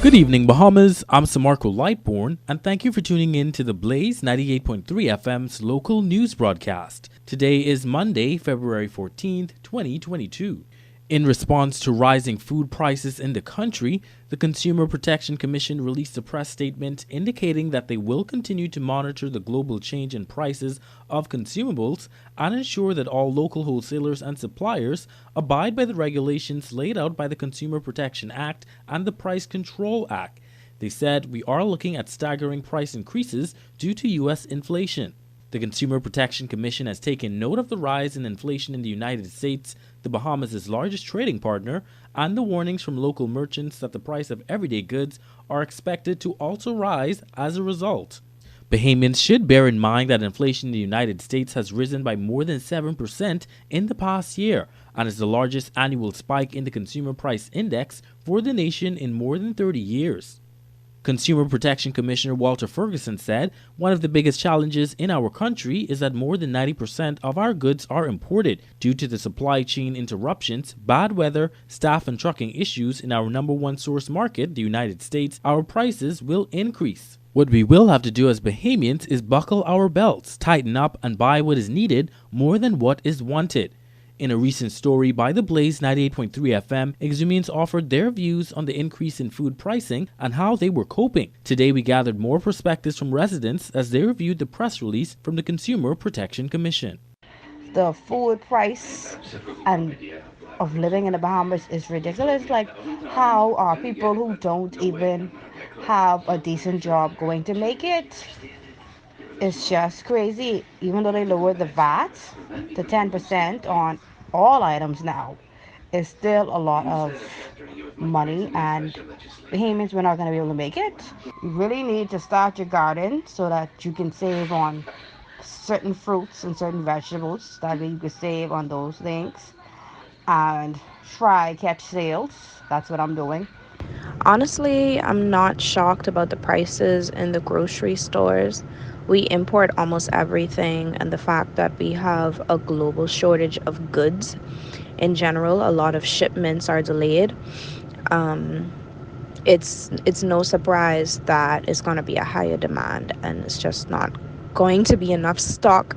Good evening, Bahamas. I'm Samarco Lightborn, and thank you for tuning in to the Blaze 98.3 FM's local news broadcast. Today is Monday, February 14th, 2022. In response to rising food prices in the country, the Consumer Protection Commission released a press statement indicating that they will continue to monitor the global change in prices of consumables and ensure that all local wholesalers and suppliers abide by the regulations laid out by the Consumer Protection Act and the Price Control Act. They said, "We are looking at staggering price increases due to U.S. inflation." The Consumer Protection Commission has taken note of the rise in inflation in the United States, the Bahamas' largest trading partner, and the warnings from local merchants that the price of everyday goods are expected to also rise as a result. Bahamians should bear in mind that inflation in the United States has risen by more than 7% in the past year and is the largest annual spike in the Consumer Price Index for the nation in more than 30 years. Consumer Protection Commissioner Walter Ferguson said, "One of the biggest challenges in our country is that more than 90% of our goods are imported. Due to the supply chain interruptions, bad weather, staff and trucking issues in our number one source market, the United States, our prices will increase. What we will have to do as Bahamians is buckle our belts, tighten up and buy what is needed more than what is wanted." In a recent story by the Blaze 98.3 FM, Exumians offered their views on the increase in food pricing and how they were coping. Today we gathered more perspectives from residents as they reviewed the press release from the Consumer Protection Commission. The food price and of living in the Bahamas is ridiculous. Like, how are people who don't even have a decent job going to make it? It's just crazy. Even though they lowered the VAT to 10% on all items now, it's still a lot of money, and Bahamians, we're not going to be able to make it. You really need to start your garden so that you can save on certain fruits and certain vegetables. That way you can save on those things and try catch sales. That's what I'm doing. Honestly, I'm not shocked about the prices in the grocery stores. We import almost everything, and the fact that we have a global shortage of goods in general, a lot of shipments are delayed. Um, it's no surprise that it's going to be a higher demand, and it's just not going to be enough stock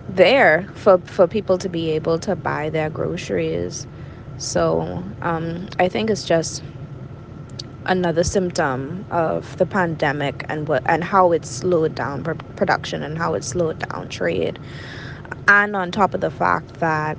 there for people to be able to buy their groceries. So I think it's just another symptom of the pandemic and how it slowed down production and how it slowed down trade, and on top of the fact that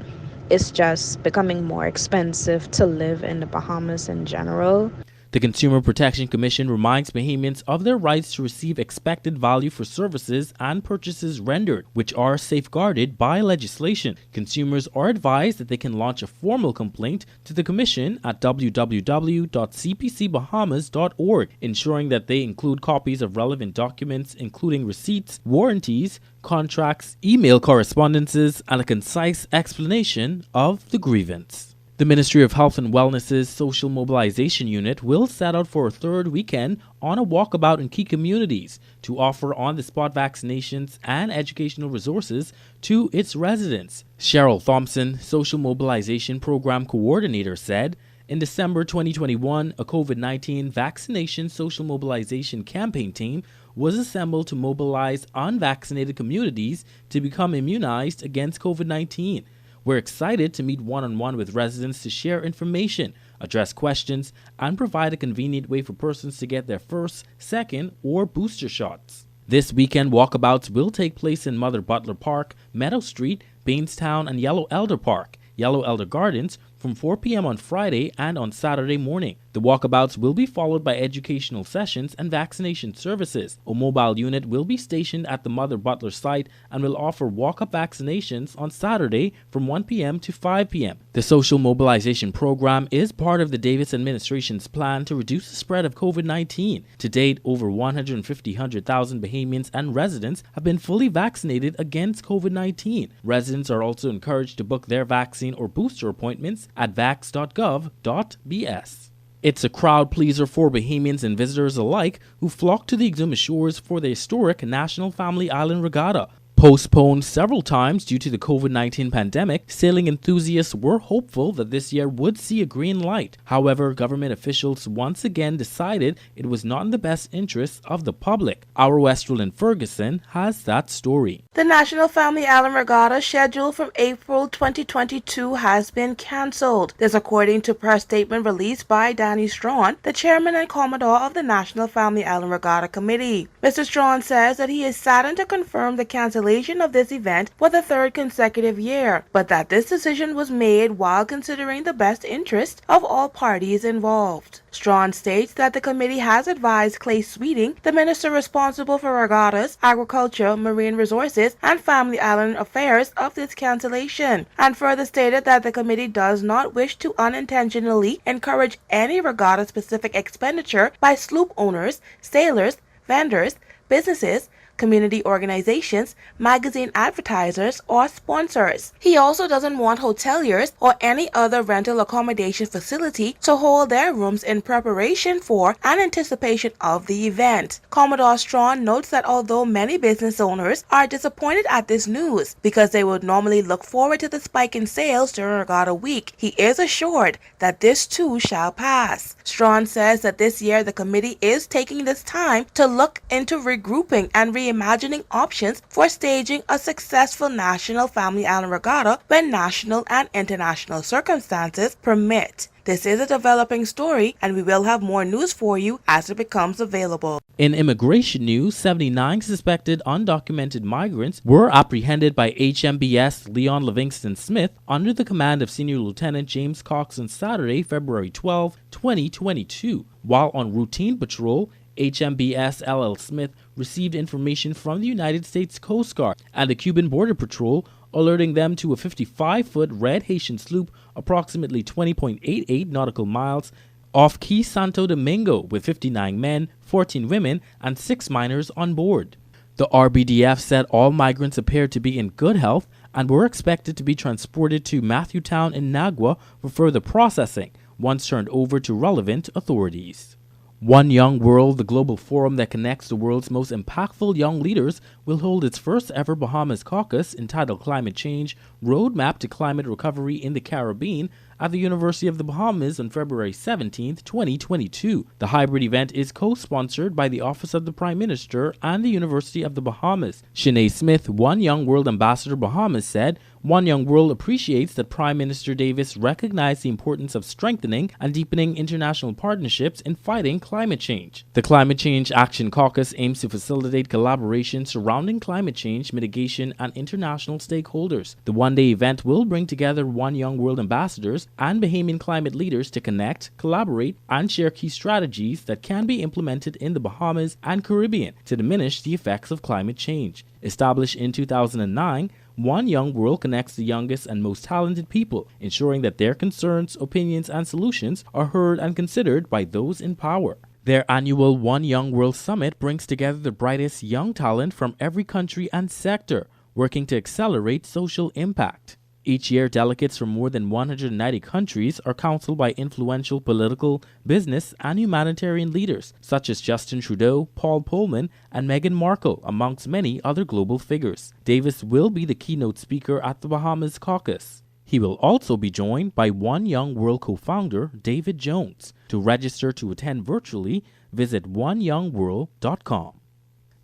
it's just becoming more expensive to live in the Bahamas in general. The Consumer Protection Commission reminds Bahamians of their rights to receive expected value for services and purchases rendered, which are safeguarded by legislation. Consumers are advised that they can launch a formal complaint to the Commission at www.cpcbahamas.org, ensuring that they include copies of relevant documents, including receipts, warranties, contracts, email correspondences, and a concise explanation of the grievance. The Ministry of Health and Wellness's Social Mobilization Unit will set out for a third weekend on a walkabout in key communities to offer on-the-spot vaccinations and educational resources to its residents. Cheryl Thompson, Social Mobilization Program Coordinator, said, "In December 2021, a COVID-19 vaccination social mobilization campaign team was assembled to mobilize unvaccinated communities to become immunized against COVID-19. We're excited to meet one-on-one with residents to share information, address questions, and provide a convenient way for persons to get their first, second, or booster shots." This weekend, walkabouts will take place in Mother Butler Park, Meadow Street, Bainstown, and Yellow Elder Park, Yellow Elder Gardens, from 4 p.m. on Friday and on Saturday morning. The walkabouts will be followed by educational sessions and vaccination services. A mobile unit will be stationed at the Mother Butler site and will offer walk-up vaccinations on Saturday from 1 p.m. to 5 p.m. The social mobilization program is part of the Davis administration's plan to reduce the spread of COVID-19. To date, over 150,000 Bahamians and residents have been fully vaccinated against COVID-19. Residents are also encouraged to book their vaccine or booster appointments at vax.gov.bs. It's a crowd pleaser for Bahamians and visitors alike who flock to the Exuma shores for the historic National Family Island Regatta. Postponed several times due to the COVID-19 pandemic, sailing enthusiasts were hopeful that this year would see a green light. However, government officials once again decided it was not in the best interests of the public. Our Westrelyn Ferguson has that story. The National Family Island Regatta, scheduled from April 2022, has been cancelled. This according to press statement released by Danny Strawn, the chairman and commodore of the National Family Island Regatta Committee. Mr. Strawn says that he is saddened to confirm the cancellation of this event for the third consecutive year, but that this decision was made while considering the best interest of all parties involved. Strawn states that the committee has advised Clay Sweeting, the minister responsible for regattas, agriculture, marine resources, and family island affairs, of this cancellation, and further stated that the committee does not wish to unintentionally encourage any regatta-specific expenditure by sloop owners, sailors, vendors, businesses, community organizations, magazine advertisers, or sponsors. He also doesn't want hoteliers or any other rental accommodation facility to hold their rooms in preparation for and anticipation of the event. Commodore Strawn notes that although many business owners are disappointed at this news because they would normally look forward to the spike in sales during Regatta Week, he is assured that this too shall pass. Strawn says that this year the committee is taking this time to look into regrouping and reimagining options for staging a successful National Family Island Regatta when national and international circumstances permit. This is a developing story, and we will have more news for you as it becomes available. In immigration news, 79 suspected undocumented migrants were apprehended by HMBS Leon Livingston Smith under the command of Senior Lieutenant James Cox on Saturday, February 12, 2022. While on routine patrol, HMBS LL Smith received information from the United States Coast Guard and the Cuban Border Patrol, alerting them to a 55-foot red Haitian sloop approximately 20.88 nautical miles off Key Santo Domingo with 59 men, 14 women, and 6 minors on board. The RBDF said all migrants appeared to be in good health and were expected to be transported to Matthewtown in Nagua for further processing once turned over to relevant authorities. One Young World, the global forum that connects the world's most impactful young leaders, will hold its first ever Bahamas caucus entitled Climate Change, Roadmap to Climate Recovery in the Caribbean at the University of the Bahamas on February 17, 2022. The hybrid event is co-sponsored by the Office of the Prime Minister and the University of the Bahamas. Shanae Smith, One Young World Ambassador Bahamas, said, One Young World appreciates that Prime Minister Davis recognized the importance of strengthening and deepening international partnerships in fighting climate change. The Climate Change Action Caucus aims to facilitate collaboration surrounding climate change mitigation and international stakeholders. The one-day event will bring together One Young World ambassadors and Bahamian climate leaders to connect, collaborate, and share key strategies that can be implemented in the Bahamas and Caribbean to diminish the effects of climate change. Established in 2009, One Young World connects the youngest and most talented people, ensuring that their concerns, opinions, and solutions are heard and considered by those in power. Their annual One Young World Summit brings together the brightest young talent from every country and sector, working to accelerate social impact. Each year, delegates from more than 190 countries are counseled by influential political, business, and humanitarian leaders such as Justin Trudeau, Paul Pullman, and Meghan Markle, amongst many other global figures. Davis will be the keynote speaker at the Bahamas caucus. He will also be joined by One Young World co-founder David Jones. To register to attend virtually, visit oneyoungworld.com.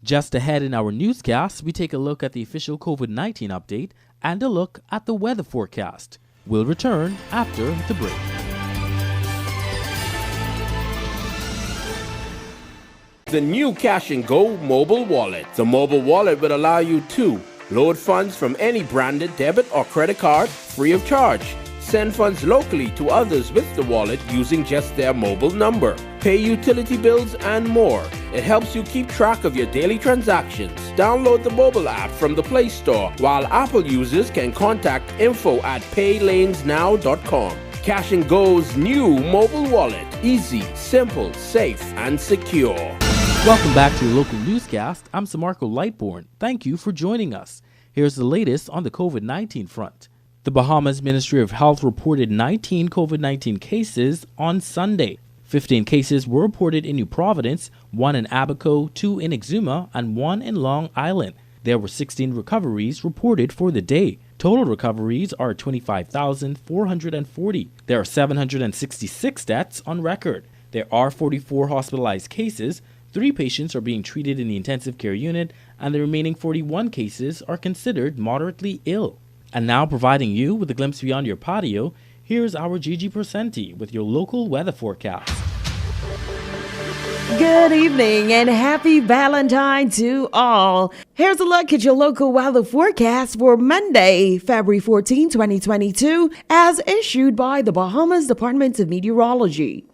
Just ahead in our newscast, we take a look at the official COVID-19 update and a look at the weather forecast. We'll return after the break. The new Cash and Go mobile wallet. The mobile wallet will allow you to load funds from any branded debit or credit card free of charge. Send funds locally to others with the wallet using just their mobile number. Pay utility bills and more. It helps you keep track of your daily transactions. Download the mobile app from the Play Store, while Apple users can contact info@paylanesnow.com. Cash and Go's new mobile wallet. Easy, simple, safe, and secure. Welcome back to the local newscast. I'm Samarco Lightbourne. Thank you for joining us. Here's the latest on the COVID-19 front. The Bahamas Ministry of Health reported 19 COVID-19 cases on Sunday. 15 cases were reported in New Providence, 1 in Abaco, 2 in Exuma, and 1 in Long Island. There were 16 recoveries reported for the day. Total recoveries are 25,440. There are 766 deaths on record. There are 44 hospitalized cases. 3 patients are being treated in the intensive care unit, and the remaining 41 cases are considered moderately ill. And now, providing you with a glimpse beyond your patio, here's our Gigi Percenti with your local weather forecast. Good evening and happy Valentine to all. Here's a look at your local weather forecast for Monday, February 14, 2022, as issued by the Bahamas Department of Meteorology.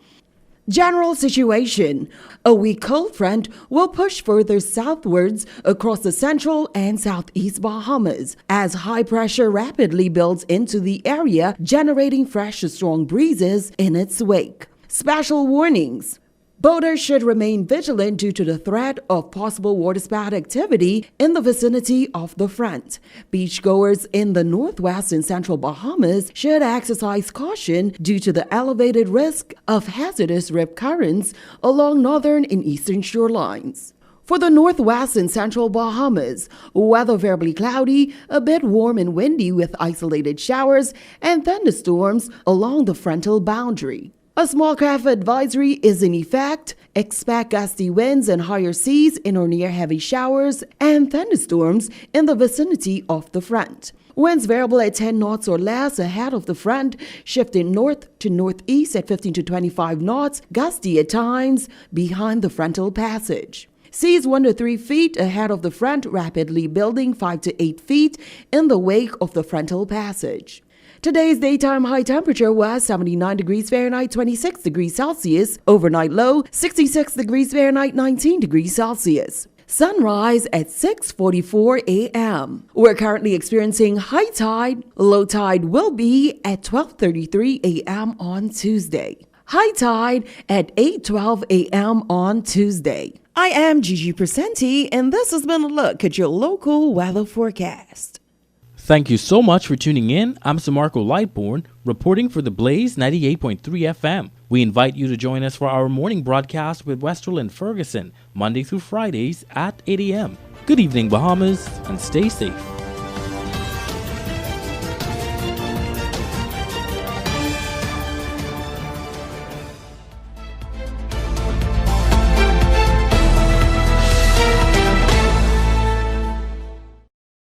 General situation. A weak cold front will push further southwards across the central and southeast Bahamas as high pressure rapidly builds into the area, generating fresh to strong breezes in its wake. Special warnings. Boaters should remain vigilant due to the threat of possible waterspout activity in the vicinity of the front. Beachgoers in the northwest and central Bahamas should exercise caution due to the elevated risk of hazardous rip currents along northern and eastern shorelines. For the northwest and central Bahamas, weather variably cloudy, a bit warm and windy with isolated showers and thunderstorms along the frontal boundary. A small craft advisory is in effect. Expect gusty winds and higher seas in or near heavy showers and thunderstorms in the vicinity of the front. Winds variable at 10 knots or less ahead of the front, shifting north to northeast at 15 to 25 knots, gusty at times behind the frontal passage. Seas 1 to 3 feet ahead of the front, rapidly building 5 to 8 feet in the wake of the frontal passage. Today's daytime high temperature was 79 degrees Fahrenheit, 26 degrees Celsius. Overnight low, 66 degrees Fahrenheit, 19 degrees Celsius. Sunrise at 6:44 a.m. We're currently experiencing high tide. Low tide will be at 12:33 a.m. on Tuesday. High tide at 8:12 a.m. on Tuesday. I am Gigi Percenti, and this has been a look at your local weather forecast. Thank you so much for tuning in. I'm Samarco Lightbourne, reporting for the Blaze 98.3 FM. We invite you to join us for our morning broadcast with Westrel and Ferguson, Monday through Fridays at 8 a.m. Good evening, Bahamas, and stay safe.